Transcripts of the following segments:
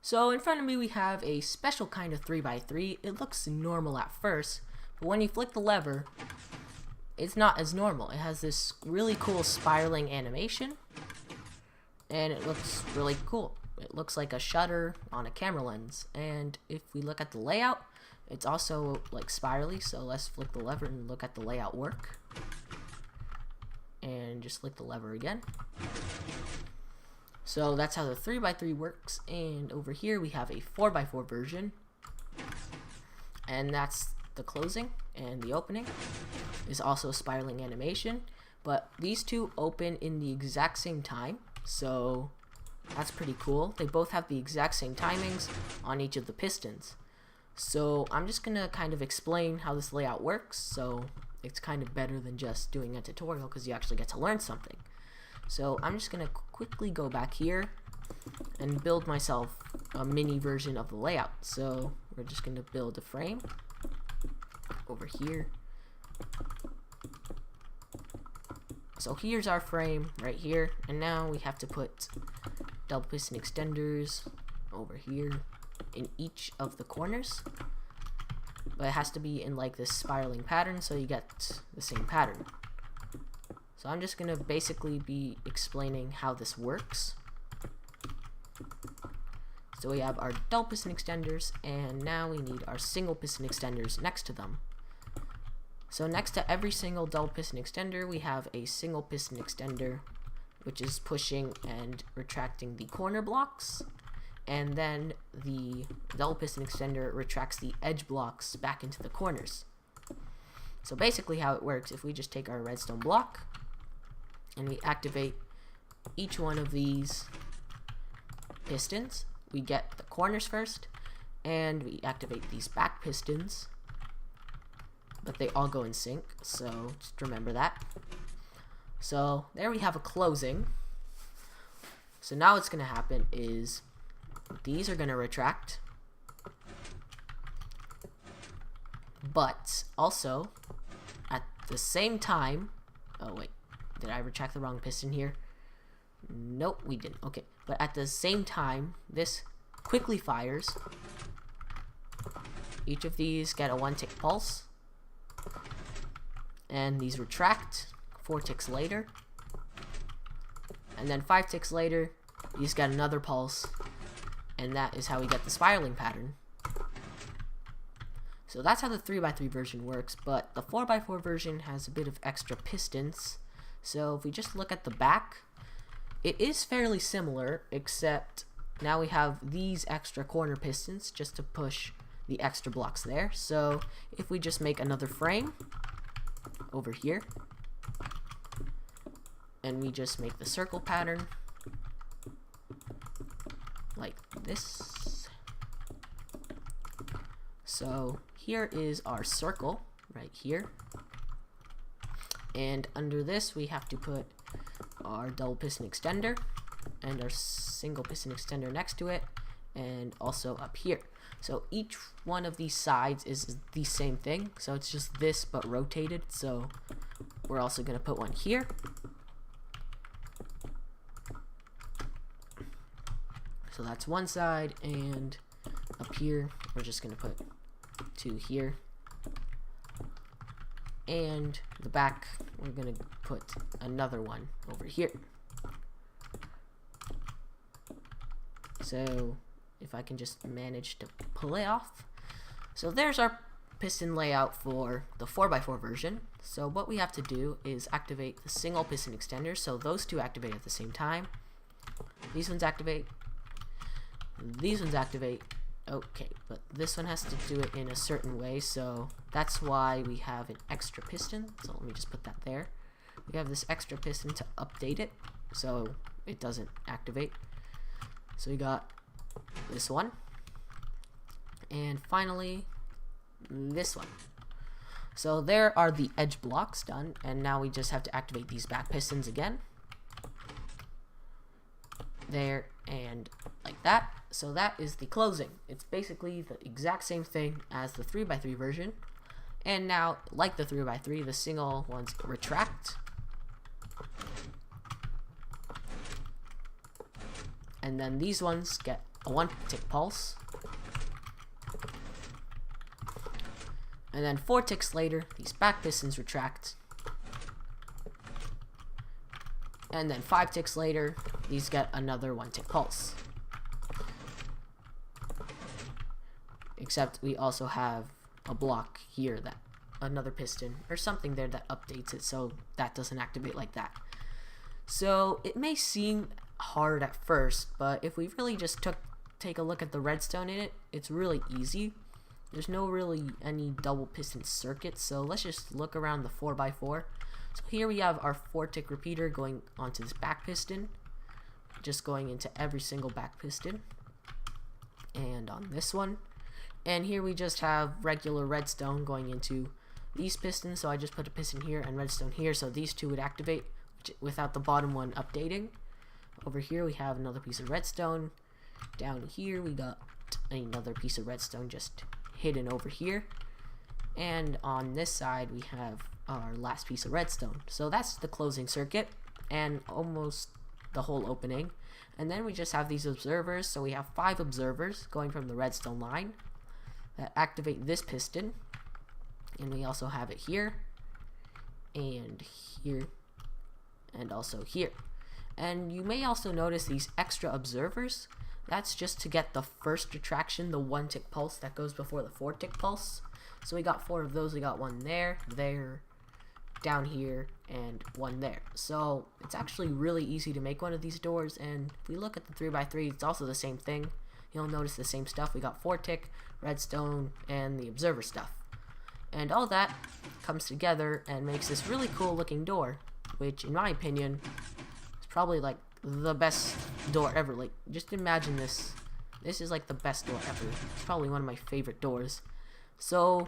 So in front of me we have a special kind of 3x3. It looks normal at first, but when you flick the lever, it's not as normal. It has this really cool spiraling animation, and it looks really cool. It looks like a shutter on a camera lens, and if we look at the layout, it's also like spirally. So let's flick the lever and look at the layout work, and just flick the lever again. So that's how the 3x3 works, and over here we have a 4x4 version, and that's the closing, and the opening is also spiraling animation, but these two open in the exact same time, so that's pretty cool. They both have the exact same timings on each of the pistons. So I'm just gonna kind of explain how this layout works, so it's kind of better than just doing a tutorial because you actually get to learn something. So I'm just gonna quickly go back here and build myself a mini version of the layout. So we're just gonna build a frame over here. So here's our frame right here, and now we have to put double piston extenders over here in each of the corners, but it has to be in like this spiraling pattern so you get the same pattern. So I'm just gonna basically be explaining how this works. So we have our double piston extenders, and now we need our single piston extenders next to them. So next to every single double piston extender, we have a single piston extender, which is pushing and retracting the corner blocks, and then the double piston extender retracts the edge blocks back into the corners. So basically how it works, if we just take our redstone block and we activate each one of these pistons, we get the corners first, and we activate these back pistons, but they all go in sync, so just remember that. So there we have a closing. So now what's going to happen is these are going to retract, but also at the same time, oh wait, did I retract the wrong piston here? Nope, we didn't. Okay, but at the same time, this quickly fires. Each of these get a 1-tick pulse, and these retract 4 ticks later, and then 5 ticks later these get another pulse, and that is how we get the spiraling pattern. So that's how the 3x3 version works, but the 4x4 version has a bit of extra pistons. So if we just look at the back, it is fairly similar, except now we have these extra corner pistons just to push the extra blocks there. So if we just make another frame over here, and we just make the circle pattern like this. So here is our circle right here, and under this we have to put our double piston extender and our single piston extender next to it, and also up here. So each one of these sides is the same thing, so it's just this but rotated. So we're also going to put one here. So that's one side, and up here we're just going to put 2 here, and the back we're going to put another one over here. So if I can just manage to pull it off. So there's our piston layout for the 4x4 version. So what we have to do is activate the single piston extender, so those two activate at the same time. These ones activate, these ones activate. Okay, but this one has to do it in a certain way, so that's why we have an extra piston. So let me just put that there. We have this extra piston to update it so it doesn't activate. So we got this one, and finally this one. So there are the edge blocks done, and now we just have to activate these back pistons again, there, and like that. So that is the closing. It's basically the exact same thing as the 3x3 version, and now like the 3x3, the single ones retract, and then these ones get a 1 tick pulse. And then 4 ticks later, these back pistons retract. And then 5 ticks later, these get another 1 tick pulse. Except we also have a block here, that another piston or something there that updates it, so that doesn't activate like that. So it may seem hard at first, but if we really just take a look at the redstone in it, it's really easy. There's no really any double piston circuits, so let's just look around the 4x4. So here we have our 4 tick repeater going onto this back piston, just going into every single back piston, and on this one. And here we just have regular redstone going into these pistons, so I just put a piston here and redstone here, so these two would activate without the bottom one updating. Over here we have another piece of redstone. Down here we got another piece of redstone just hidden over here. And on this side we have our last piece of redstone. So that's the closing circuit and almost the whole opening. And then we just have these observers, so we have 5 observers going from the redstone line that activate this piston. And we also have it here, and here, and also here. And you may also notice these extra observers. That's just to get the first retraction, the 1 tick pulse that goes before the 4 tick pulse. So we got 4 of those. We got 1 there, there, down here, and 1 there. So it's actually really easy to make one of these doors. And if we look at the 3x3, it's also the same thing. You'll notice the same stuff. We got 4 tick, redstone, and the observer stuff. And all that comes together and makes this really cool looking door, which in my opinion is probably like the best door ever. Like, just imagine this. This is like the best door ever. It's probably one of my favorite doors. So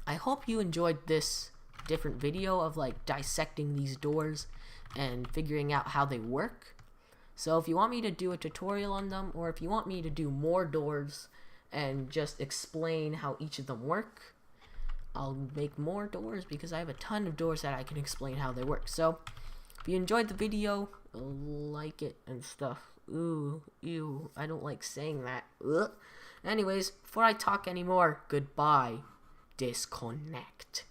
I hope you enjoyed this different video of like dissecting these doors and figuring out how they work. So if you want me to do a tutorial on them, or if you want me to do more doors and just explain how each of them work, I'll make more doors, because I have a ton of doors that I can explain how they work. So if you enjoyed the video, like it and stuff. Ooh, ew, I don't like saying that. Ugh. Anyways, before I talk anymore, goodbye. Disconnect.